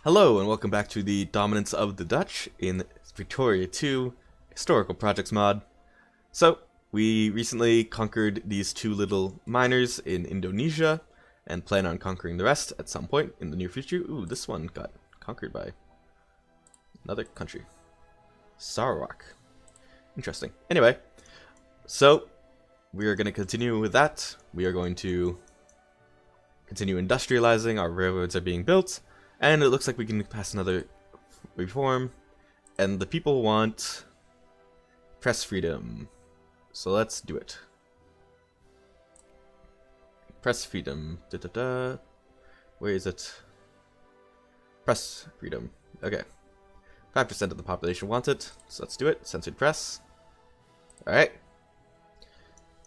Hello and welcome back to the Dominance of the Dutch in Victoria 2 Historical Projects mod. So, we recently conquered these two little miners in Indonesia and plan on conquering the rest at some point in the near future. Ooh, this one got conquered by another country. Sarawak. Interesting. Anyway, so we are going to continue with that. We are going to continue industrializing. Our railroads are being built. And it looks like we can pass another reform. And the people want press freedom. So let's do it. Press freedom. Where is it? Press freedom. Okay. 5% of the population want it. So let's do it. Censored press. Alright.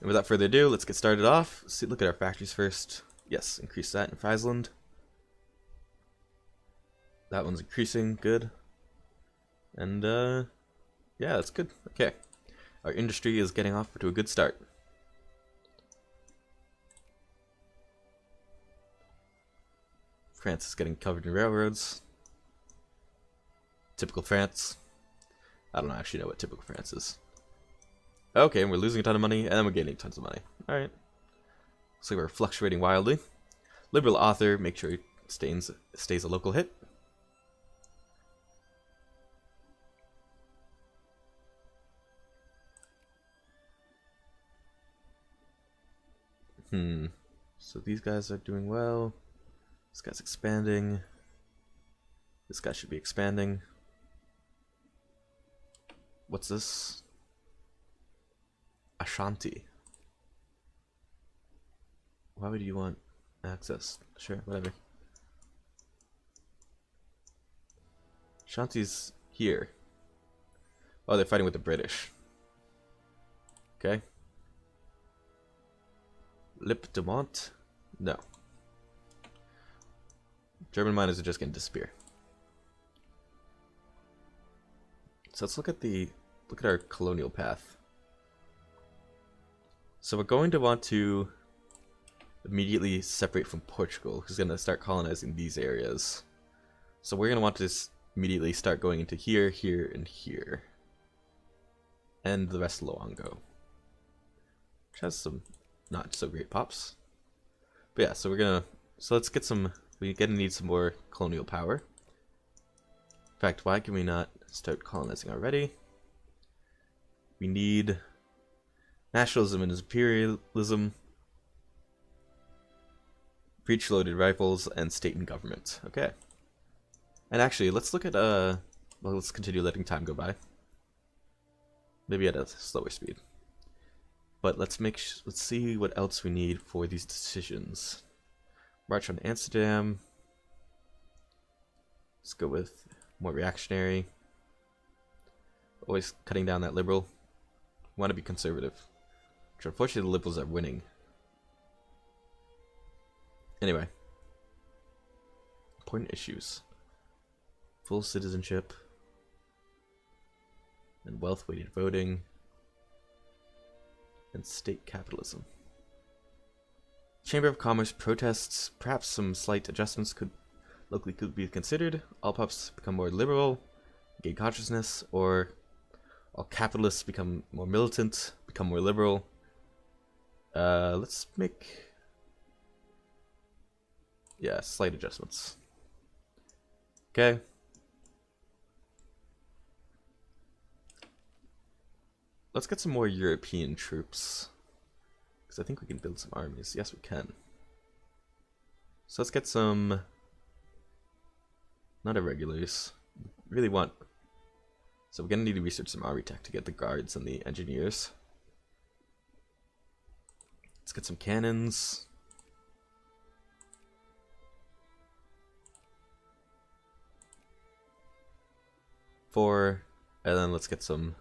And without further ado, let's get started off. See, look at our factories first. Yes, increase that in Friesland. That one's increasing, good. And, yeah, that's good. Okay. Our industry is getting off to a good start. France is getting covered in railroads. Typical France. I don't actually know what typical France is. Okay, and we're losing a ton of money, and then we're gaining tons of money. Alright. Looks like we're fluctuating wildly. Liberal author, make sure he stays a local hit. So these guys are doing well. This guy's expanding. This guy should be expanding. What's this? Ashanti. Why would you want access? Sure, whatever. Ashanti's here. Oh, they're fighting with the British. Okay. Lip de Mont? No. German miners are just going to disappear. So let's look at our colonial path. So we're going to want to immediately separate from Portugal, who's going to start colonizing these areas. So we're going to want to just immediately start going into here, here, and here. And the rest of Loango. Which has some not so great pops. But yeah, so let's get we're gonna need some more colonial power. In fact, why can we not start colonizing already? We need nationalism and imperialism, breech-loaded rifles, and state and government. Okay. And actually, let's look at well, let's continue letting time go by. Maybe at a slower speed. But let's see what else we need for these decisions. March on Amsterdam. Let's go with more reactionary. Always cutting down that liberal. We want to be conservative. Which unfortunately the liberals are winning. Anyway. Important issues. Full citizenship. And wealth-weighted voting. And state capitalism. Chamber of Commerce protests. Perhaps some slight adjustments could be considered. All pups become more liberal, gain consciousness, or all capitalists become more militant, become more liberal. Let's make slight adjustments. Okay. Let's get some more European troops. Because I think we can build some armies. Yes, we can. So let's get some... not irregulars. Really want... So we're going to need to research some army tech to get the guards and the engineers. Let's get some cannons. Four. And then let's get some...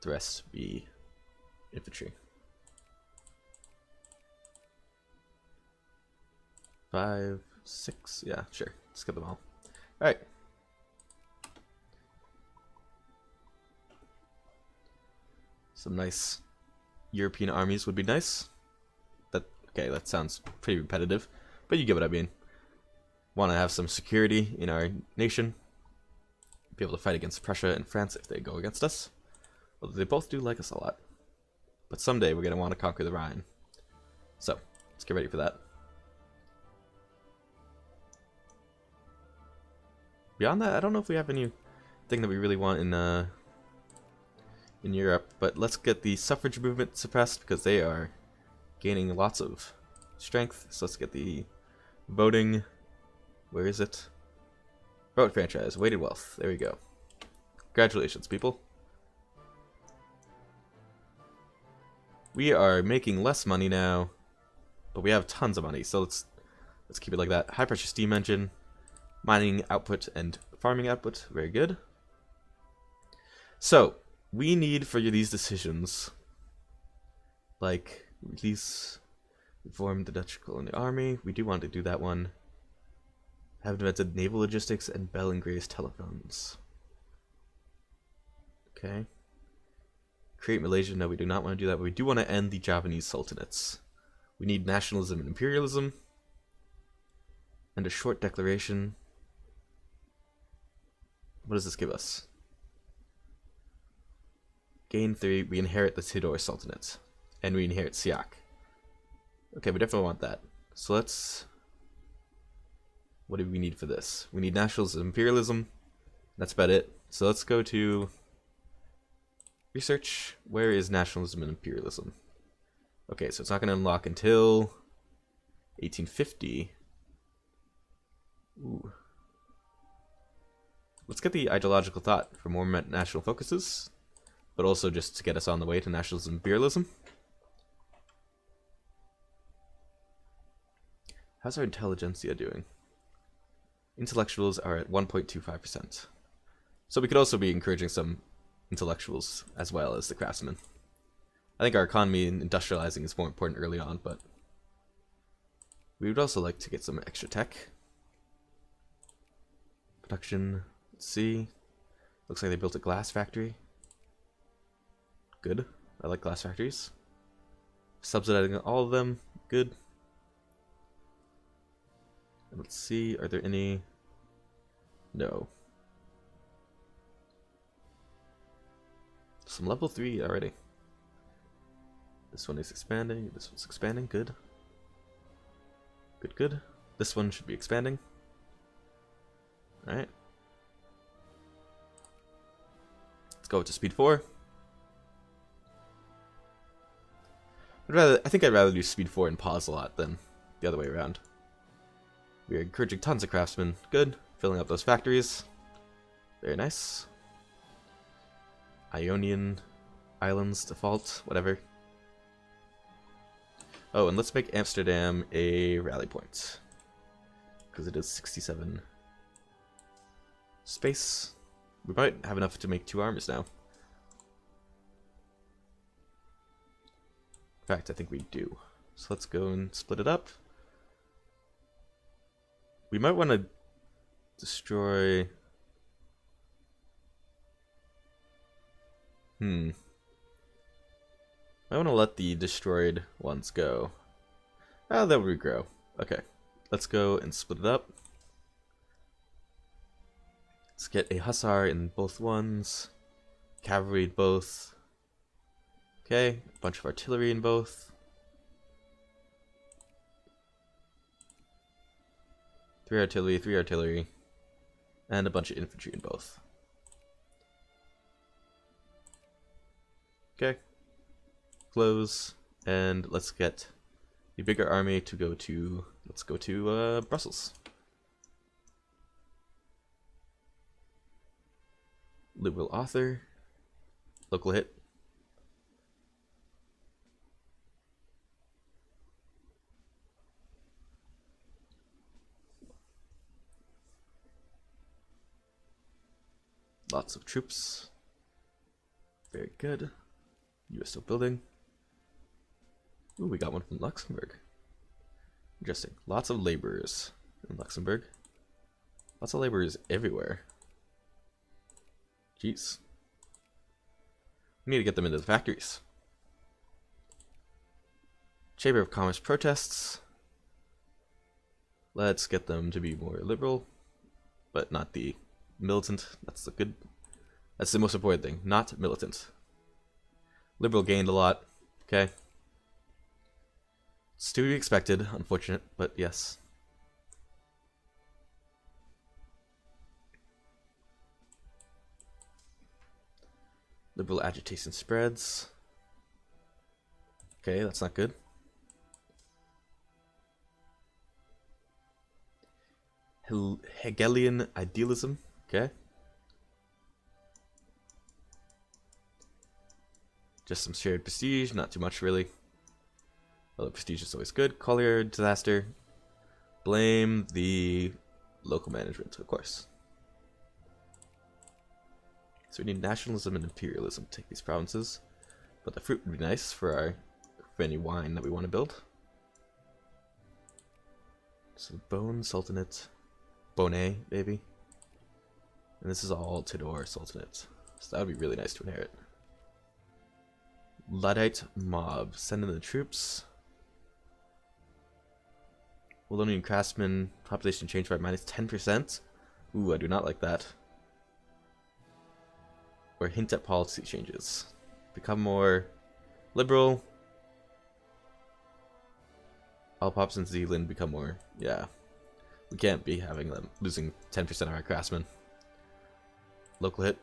the rest be infantry. 5, 6, yeah, sure. Let's get them all. Alright. Some nice European armies would be nice. Okay, that sounds pretty repetitive, but you get what I mean. want to have some security in our nation, be able to fight against Prussia and France if they go against us. Although they both do like us a lot. But someday we're going to want to conquer the Rhine. So, let's get ready for that. Beyond that, I don't know if we have anything that we really want in Europe, but let's get the suffrage movement suppressed because they are gaining lots of strength. So let's get the voting. Where is it? Vote franchise, weighted wealth. There we go. Congratulations, people. We are making less money now, but we have tons of money, so let's keep it like that. High pressure steam engine, mining output and farming output, very good. So we need for these decisions, like release, reform the Dutch colonial army. We do want to do that one. Have invented naval logistics and Bell and Gray's telephones. Okay. Create Malaysia. No, we do not want to do that, but we do want to end the Javanese sultanates. We need nationalism and imperialism. And a short declaration. What does this give us? Gain 3. We inherit the Tidor Sultanate. And we inherit Siak. Okay, we definitely want that. So let's... What do we need for this? We need nationalism and imperialism. That's about it. So let's go to... Research. Where is nationalism and imperialism? Okay, so it's not going to unlock until 1850. Ooh. Let's get the ideological thought for more national focuses, but also just to get us on the way to nationalism and imperialism. How's our intelligentsia doing? Intellectuals are at 1.25%. So we could also be encouraging some intellectuals as well as the craftsmen. I think our economy and industrializing is more important early on, but we would also like to get some extra tech. Production, let's see. Looks like they built a glass factory. Good. I like glass factories. Subsidizing all of them. Good. And let's see, are there any? No. Some level 3 already. This one is expanding. This one's expanding. Good. Good, good. This one should be expanding. Alright. Let's go to speed 4. I think I'd rather do speed 4 and pause a lot than the other way around. We are encouraging tons of craftsmen. Good. Filling up those factories. Very nice. Ionian Islands default, whatever. Oh, and let's make Amsterdam a rally point. Because it is 67 space. We might have enough to make 2 armies now. In fact, I think we do. So let's go and split it up. We might want to destroy... I want to let the destroyed ones go. Oh, they'll regrow. Okay. Let's go and split it up. Let's get a hussar in both ones. Cavalry in both. Okay. A bunch of artillery in both. 3 artillery, 3 artillery. And a bunch of infantry in both. Okay. Close, and let's get the bigger army to go to, let's go to Brussels. Liberal author, local hit. Lots of troops. Very good. US still building. Ooh, we got one from Luxembourg. Interesting. Lots of laborers in Luxembourg. Lots of laborers everywhere. Jeez. We need to get them into the factories. Chamber of Commerce protests. Let's get them to be more liberal, but not the militant. That's the most important thing, not militant. Liberal gained a lot. Okay. It's to be expected, unfortunate, but yes. Liberal agitation spreads. Okay, that's not good. Hegelian idealism. Okay. Just some shared prestige, not too much really. Although prestige is always good. Collier disaster. Blame the local management, of course. So we need nationalism and imperialism to take these provinces. But the fruit would be nice for any wine that we want to build. So Bone Sultanate. Bonet, maybe. And this is all Tidor Sultanate. So that would be really nice to inherit. Luddite mob. Send in the troops. Wallonian craftsmen. Population changed by minus 10%. Ooh, I do not like that. Or hint at policy changes. Become more liberal. All pops in Zealand become more, yeah. We can't be having them losing 10% of our craftsmen. Local hit.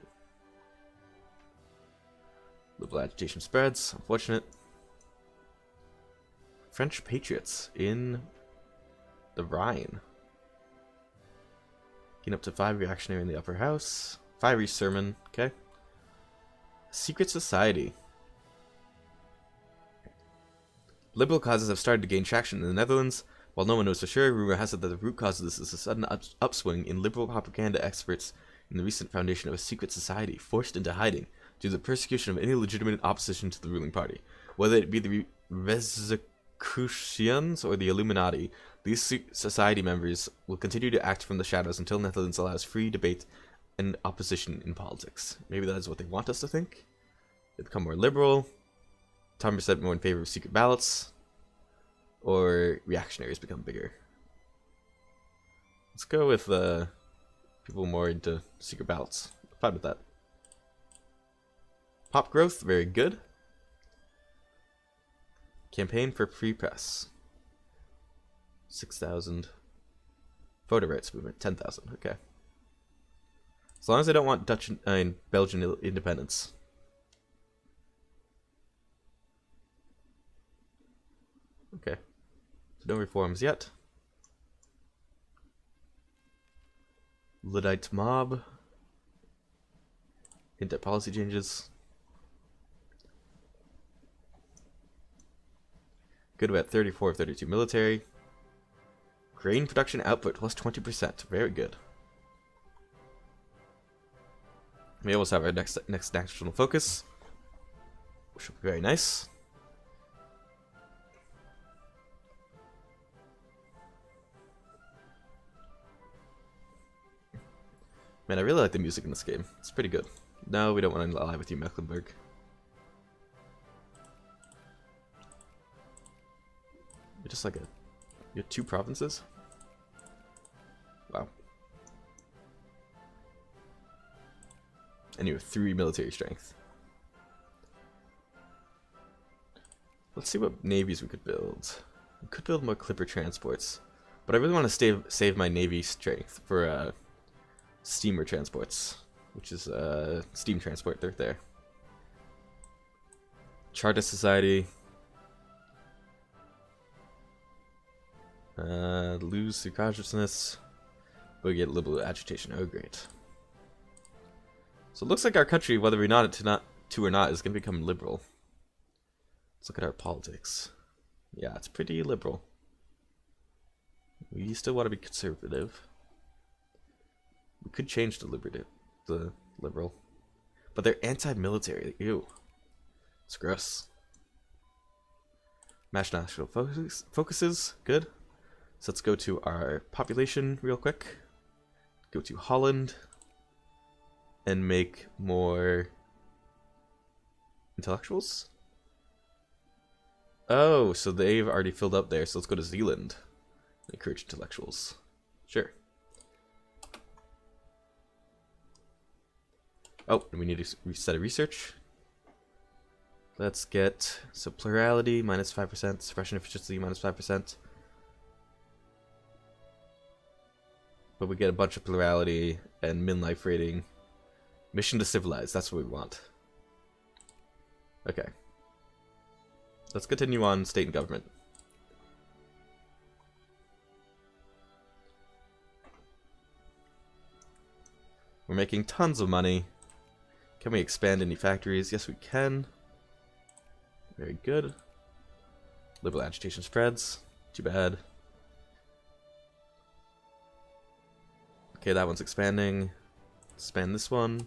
Liberal agitation spreads. Unfortunate. French patriots in the Rhine. Gain up to 5 reactionary in the upper house. 5 resermon. Okay. Secret society. Liberal causes have started to gain traction in the Netherlands. While no one knows for sure, rumor has it that the root cause of this is a sudden upswing in liberal propaganda experts in the recent foundation of a secret society forced into hiding due to the persecution of any legitimate opposition to the ruling party. Whether it be the Rosicrucians or the Illuminati, these society members will continue to act from the shadows until Netherlands allows free debate and opposition in politics. Maybe that is what they want us to think. They become more liberal, 10% more in favor of secret ballots, or reactionaries become bigger. Let's go with people more into secret ballots. Fine with that. Pop growth, very good. Campaign for free press. 6,000. Voter rights movement, 10,000. Okay. As long as I don't want Dutch and Belgian independence. Okay. So no reforms yet. Luddite mob. Hint at policy changes. Good about 34 of 32 military. Grain production output plus 20%. Very good. We almost have our next national focus, which will be very nice. Man, I really like the music in this game. It's pretty good. No, we don't want to ally with you, Mecklenburg. You're just like you have 2 provinces? Wow. And you have 3 military strength. Let's see what navies we could build. We could build more clipper transports, but I really want to save my navy strength for steamer transports, which is steam transport right there. Chartist society. Lose through consciousness. We get liberal agitation. Oh, great. So it looks like our country, whether we want it to or not, is going to become liberal. Let's look at our politics. Yeah, it's pretty liberal. We still want to be conservative. We could change the liberal. But they're anti-military. Ew. It's gross. Match national focuses. Good. So let's go to our population real quick. Go to Holland. And make more intellectuals. Oh, so they've already filled up there. So let's go to Zealand. Encourage intellectuals. Sure. Oh, and we need to reset a research. Let's get, so plurality minus 5%, suppression efficiency minus 5%. But we get a bunch of plurality and min life rating. Mission to civilize, that's what we want. Okay. Let's continue on state and government. We're making tons of money. Can we expand any factories? Yes, we can. Very good. Liberal agitation spreads. Too bad. Okay, that one's expanding. Expand this one. The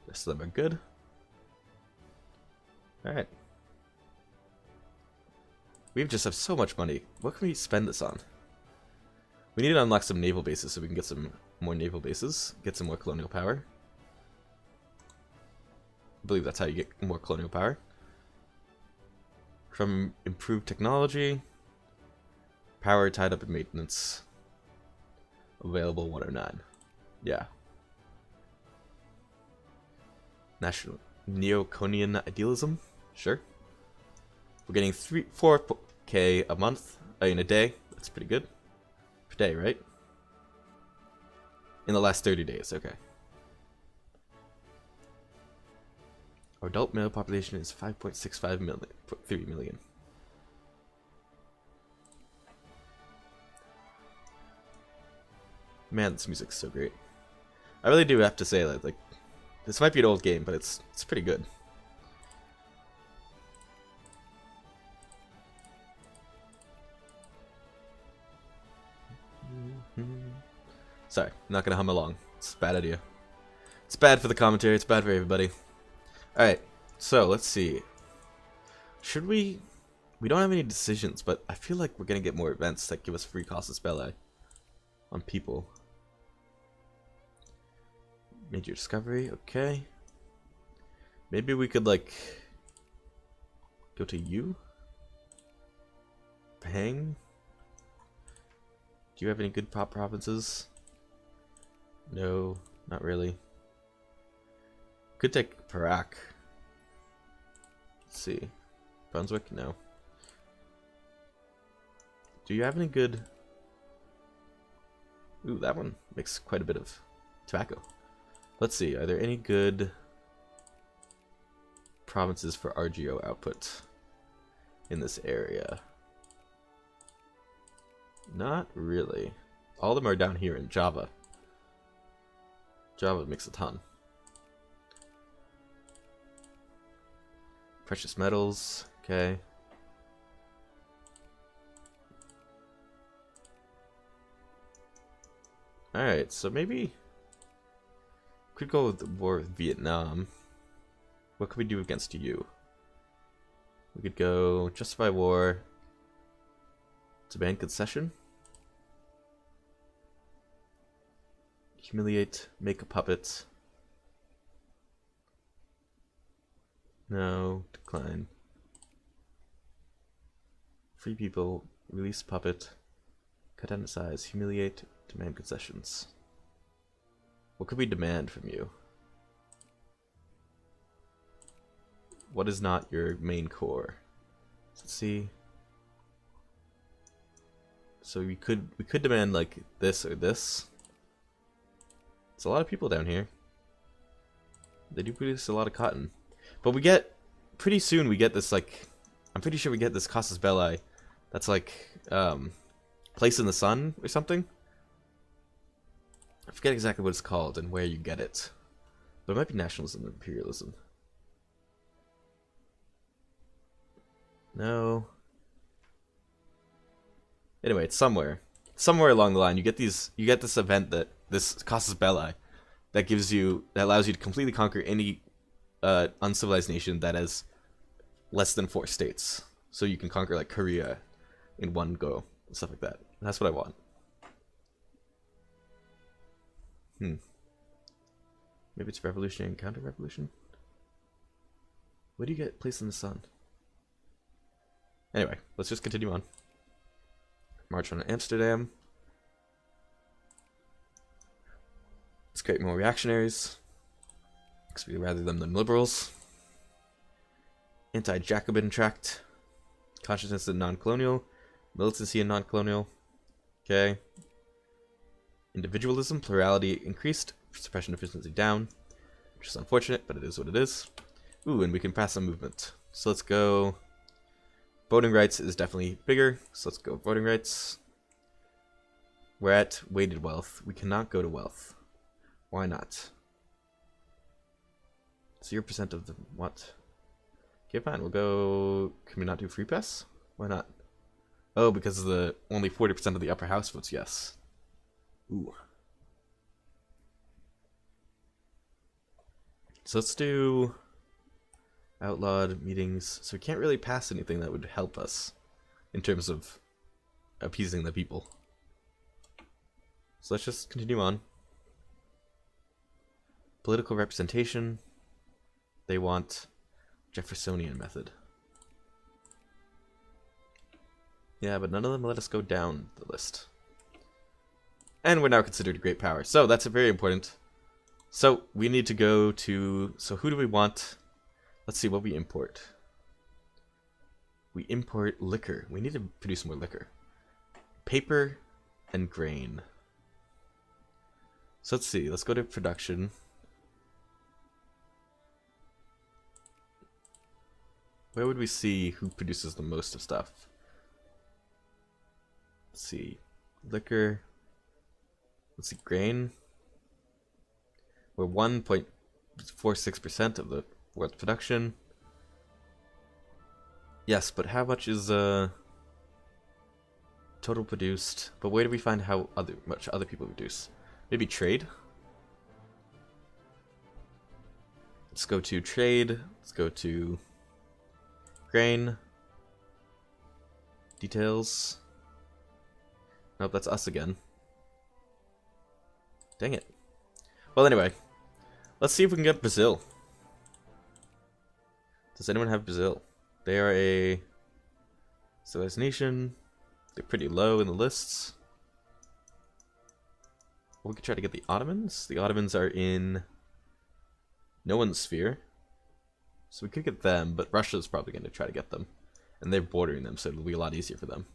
rest of them are good. Alright. We just have so much money. What can we spend this on? We need to unlock some naval bases so we can get some more naval bases. Get some more colonial power. I believe that's how you get more colonial power. From improved technology. Power tied up in maintenance. Available 109. Yeah. National Neoconian idealism. Sure. We're getting 4K a month, in a day. That's pretty good. Per day, right? In the last 30 days, okay. Our adult male population is 5.65 million, 3 million. Man, this music's so great. I really do have to say that, like, this might be an old game, but it's pretty good. Sorry, I'm not gonna hum along. It's a bad idea. It's bad for the commentary, it's bad for everybody. Alright, so let's see. Should we... We don't have any decisions, but I feel like we're gonna get more events that give us free casus belli on people. Major discovery, okay. Maybe we could, like, go to you? Pang? Do you have any good pop provinces? No, not really. Could take Perak. Let's see. Brunswick? No. Do you have any good... Ooh, that one makes quite a bit of tobacco. Let's see, are there any good provinces for RGO output in this area? Not really. All of them are down here in Java. Java makes a ton. Precious metals, okay. Alright, so maybe could go with the war with Vietnam. What could we do against you? We could go justify war, demand concession, humiliate, make a puppet. No, decline. Free people, release puppet, cut down in size, humiliate, demand concessions. What could we demand from you? What is not your main core? Let's see. So we could demand like this or this. It's a lot of people down here. They do produce a lot of cotton. But we get pretty soon we get this like I'm pretty sure we get this casus belli that's like place in the sun or something. I forget exactly what it's called and where you get it. But it might be nationalism or imperialism. No. Anyway, it's somewhere. Somewhere along the line you get this event that this casus belli that allows you to completely conquer any uncivilized nation that has less than 4 states. So you can conquer like Korea in one go and stuff like that. And that's what I want. Maybe it's revolutionary and counter-revolution? What do you get placed in the sun? Anyway, let's just continue on. march on Amsterdam. Let's create more reactionaries, because we rather them than liberals. Anti-Jacobin tract. Consciousness and non-colonial. Militancy and non-colonial. Okay. Individualism, plurality increased, suppression efficiency down, which is unfortunate, but it is what it is. Ooh, and we can pass some movement. So let's go. Voting rights is definitely bigger, so let's go voting rights. We're at weighted wealth. We cannot go to wealth. Why not? 0% of the what? Okay, fine. We'll go. Can we not do free press? Why not? Oh, because the only 40% of the upper house votes yes. Ooh. So let's do outlawed meetings. So we can't really pass anything that would help us in terms of appeasing the people. So let's just continue on. Political representation. They want Jeffersonian method. Yeah, but none of them let us go down the list. And we're now considered a great power. So that's very important. So we need to go to... So who do we want? Let's see what we import. We import liquor. We need to produce more liquor. Paper and grain. So let's see. Let's go to production. Where would we see who produces the most of stuff? Let's see. Liquor. Let's see. Grain. We're 1.46% of the world's production. Yes, but how much is total produced? But where do we find how much other people produce? Maybe trade? Let's go to trade. Let's go to grain. Details. Nope, that's us again. Dang it. Well, anyway. Let's see if we can get Brazil. Does anyone have Brazil? They are a civilized nation. They're pretty low in the lists. We could try to get the Ottomans. The Ottomans are in no one's sphere. So we could get them, but Russia's probably going to try to get them. And they're bordering them, so it'll be a lot easier for them.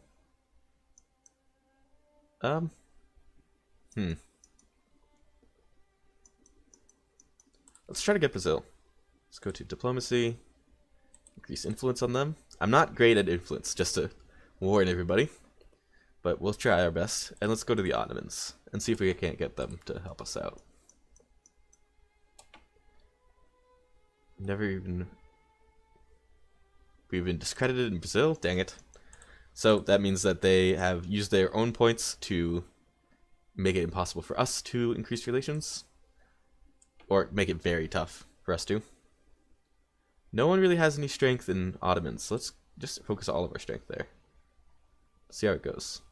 Let's try to get Brazil. Let's go to diplomacy. Increase influence on them. I'm not great at influence, just to warn everybody. But we'll try our best. And let's go to the Ottomans and see if we can't get them to help us out. We've been discredited in Brazil. Dang it. So that means that they have used their own points to make it impossible for us to increase relations. Or make it very tough for us to. No one really has any strength in Ottomans, so let's just focus all of our strength there. See how it goes.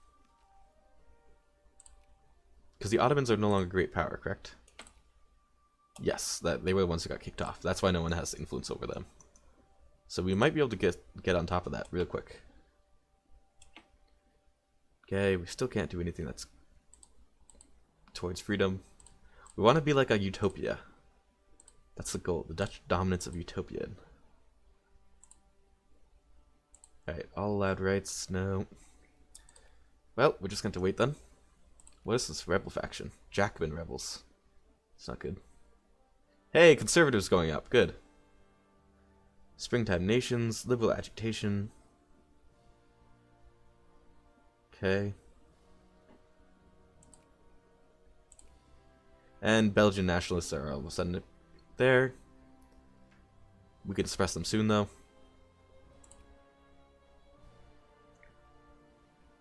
Because the Ottomans are no longer a great power, correct? Yes, they were the ones who got kicked off. That's why no one has influence over them. So we might be able to get on top of that real quick. Okay, we still can't do anything that's towards freedom. We want to be like a utopia. That's the goal. The Dutch dominance of utopia. Alright, all allowed rights. No. Well, we're just going to wait then. What is this rebel faction? Jacobin rebels. It's not good. Hey, conservatives going up. Good. Springtime nations. Liberal agitation. Okay. And Belgian nationalists are all of a sudden there. We can suppress them soon, though.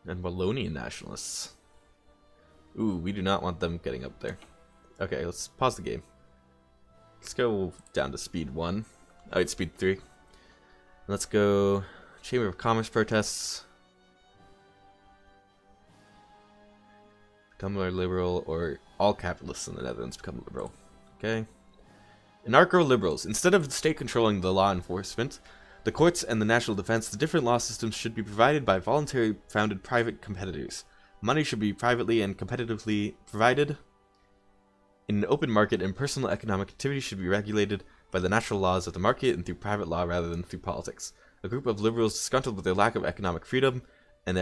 And Wallonian nationalists. Ooh, we do not want them getting up there. Okay, let's pause the game. Let's go down to speed 1. Oh, wait, speed 3. Let's go Chamber of Commerce protests. Become more liberal, or all capitalists in the Netherlands become liberal. Okay. Anarcho-liberals. Instead of the state controlling the law enforcement, The courts and the national defense, the different law systems should be provided by voluntary founded private competitors. Money should be privately and competitively provided in an open market, and personal economic activity should be regulated by the natural laws of the market and through private law rather than through politics. A group of liberals disgruntled with their lack of economic freedom and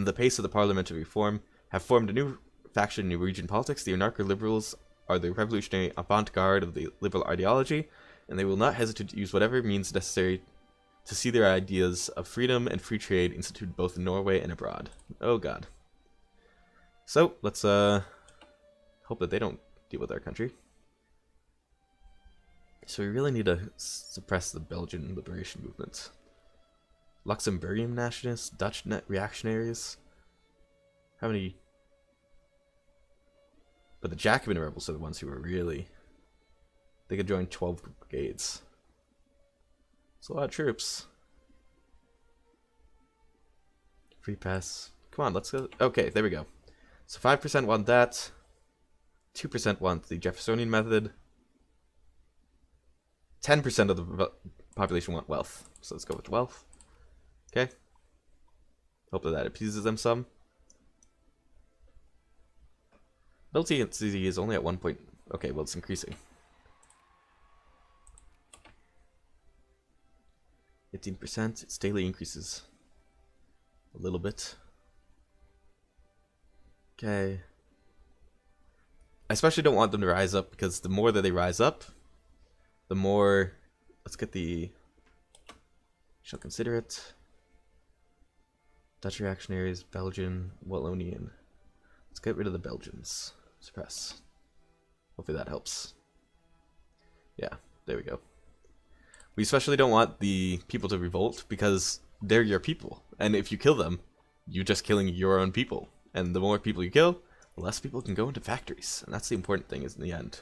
the pace of the parliamentary reform have formed a new faction in Norwegian politics. The anarcho-liberals are the revolutionary avant-garde of the liberal ideology, and they will not hesitate to use whatever means necessary to see their ideas of freedom and free trade instituted both in Norway and abroad. Oh god. So, let's hope that they don't deal with our country. So we really need to suppress the Belgian liberation movement. Luxembourgian nationalists, Dutch reactionaries. How many? But the Jacobin rebels are the ones who are really... They could join 12 brigades. It's a lot of troops. Free pass. Come on, let's go. Okay, there we go. So 5% want that. 2% want the Jeffersonian method. 10% of the population want wealth. So let's go with wealth. Okay. Hope that appeases them some. Militancy is only at 1 point. Okay, well, it's increasing. 15%. Its daily increases a little bit. Okay. I especially don't want them to rise up, because the more that they rise up, the more... Let's get the... Shall consider it. Dutch reactionaries, Belgian, Wallonian. Let's get rid of the Belgians. Suppress. Hopefully that helps. Yeah, there we go. We especially don't want the people to revolt, because they're your people. And if you kill them, you're just killing your own people. And the more people you kill, the less people can go into factories. And that's the important thing, is in the end.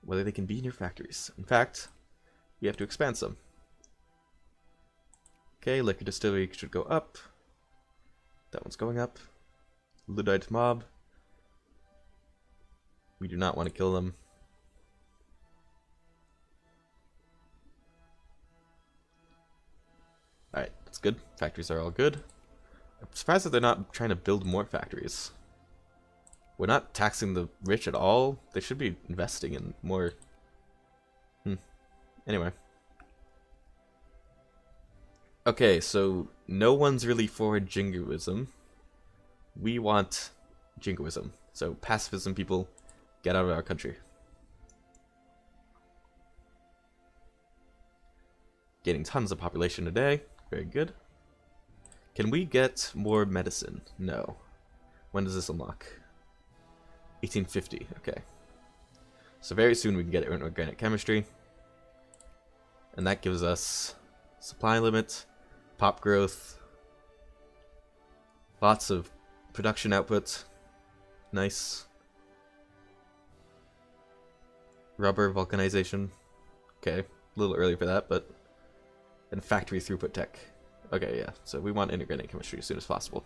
Whether they can be in your factories. In fact, we have to expand some. Okay, liquor distillery should go up. That one's going up. Luddite mob. We do not want to kill them. Alright, that's good. Factories are all good. I'm surprised that they're not trying to build more factories. We're not taxing the rich at all. They should be investing in more. Anyway. Okay, so no one's really for jingoism. We want jingoism. So pacifism, people, get out of our country. Gaining tons of population a day. Very good. Can we get more medicine? No. When does this unlock? 1850. Okay. So very soon we can get organic chemistry. And that gives us supply limit, pop growth, lots of production output. Nice. Rubber vulcanization. Okay, a little early for that, but... And factory throughput tech. Okay, yeah, so we want inorganic chemistry as soon as possible.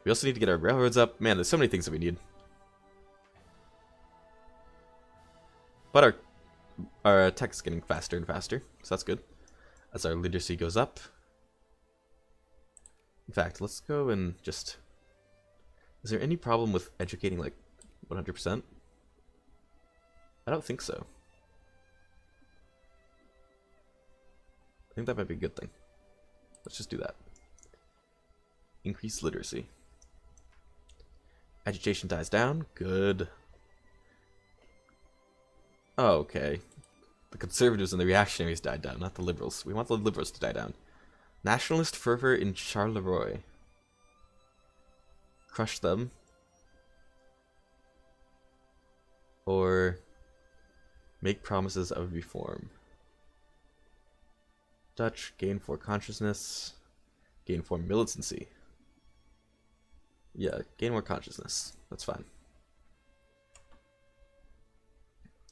We also need to get our railroads up. Man, there's so many things that we need. But our tech is getting faster and faster, so that's good. As our literacy goes up. In fact, let's go and just... Is there any problem with educating like 100%? I don't think so. I think that might be a good thing. Let's just do that. Increase literacy. Agitation dies down. Good. Oh, okay. The conservatives and the reactionaries died down, not the liberals. We want the liberals to die down. Nationalist fervor in Charleroi. Crush them. Or make promises of reform. Dutch, gain for consciousness. Gain for militancy. Yeah, gain more consciousness. That's fine.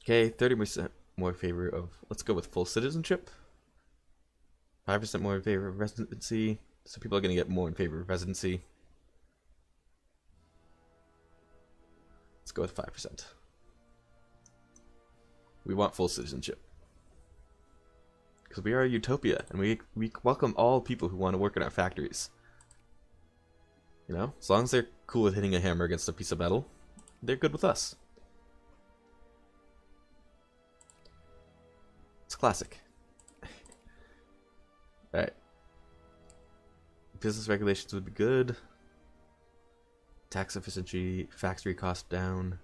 Okay, 30% more in favor of... Let's go with full citizenship. 5% more in favor of residency. So people are going to get more in favor of residency. Let's go with 5%. We want full citizenship. because we are a utopia, and we welcome all people who want to work in our factories. You know, as long as they're cool with hitting a hammer against a piece of metal, they're good with us. It's classic. Alright. Business regulations would be good. Tax efficiency, factory cost down.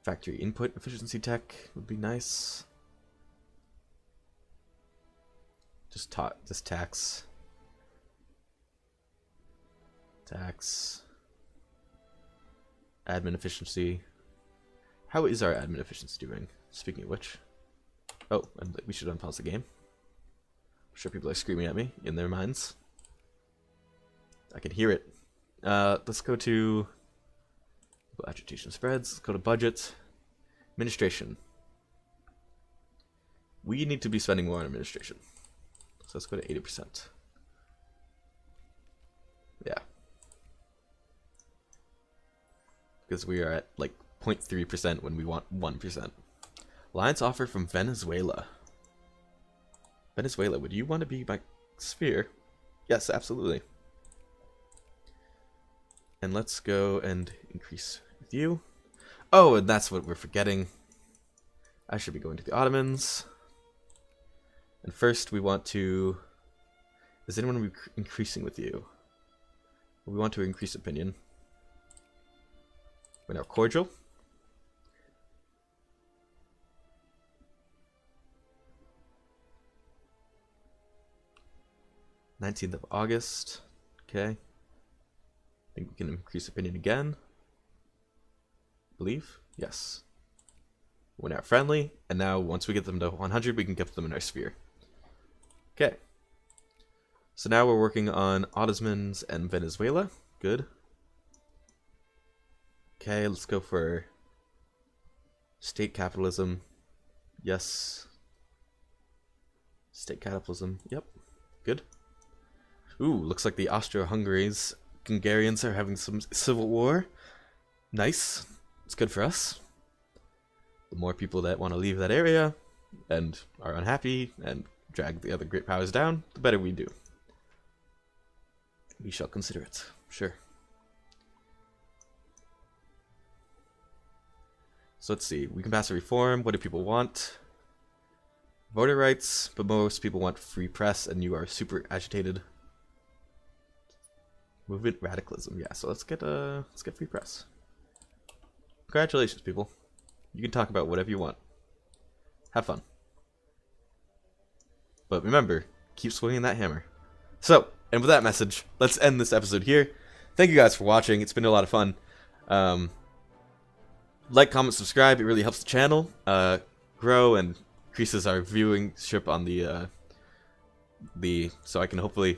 Factory input efficiency tech would be nice. Just tax. Tax. Admin efficiency. How is our admin efficiency doing? Speaking of which. Oh, and we should unpause the game. I'm sure people are screaming at me in their minds. I can hear it. Let's go to agitation spreads. Let's go to budget. Administration. We need to be spending more on administration. So let's go to 80%. Yeah. Because we are at like 0.3% when we want 1%. Alliance offer from Venezuela. Venezuela, would you want to be my sphere? Yes, absolutely. And let's go and increase with you. Oh, and that's what we're forgetting. I should be going to the Ottomans. And first we want to... Is anyone increasing with you? We want to increase opinion. We're now cordial. August 19th. Okay. I think we can increase opinion again. Believe? Yes. We're now friendly, and now once we get them to 100, we can get them in our sphere. Okay. So now we're working on Ottomans and Venezuela. Good. Okay, let's go for state capitalism. Yes. State capitalism. Yep. Good. Ooh, looks like the Austro-Hungarians are having some civil war. Nice. It's good for us. The more people that want to leave that area and are unhappy and drag the other great powers down, the better we do. We shall consider it. Sure. So let's see. We can pass a reform. What do people want? Voter rights, but most people want free press, and you are super agitated. Movement radicalism. Yeah, so let's get free press. Congratulations, people. You can talk about whatever you want. Have fun. But remember, keep swinging that hammer. So, and with that message, let's end this episode here. Thank you guys for watching. It's been a lot of fun. Like, comment, subscribe. It really helps the channel grow and increases our viewership on the so I can hopefully...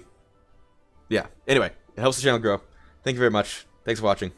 Yeah, anyway, it helps the channel grow. Thank you very much. Thanks for watching.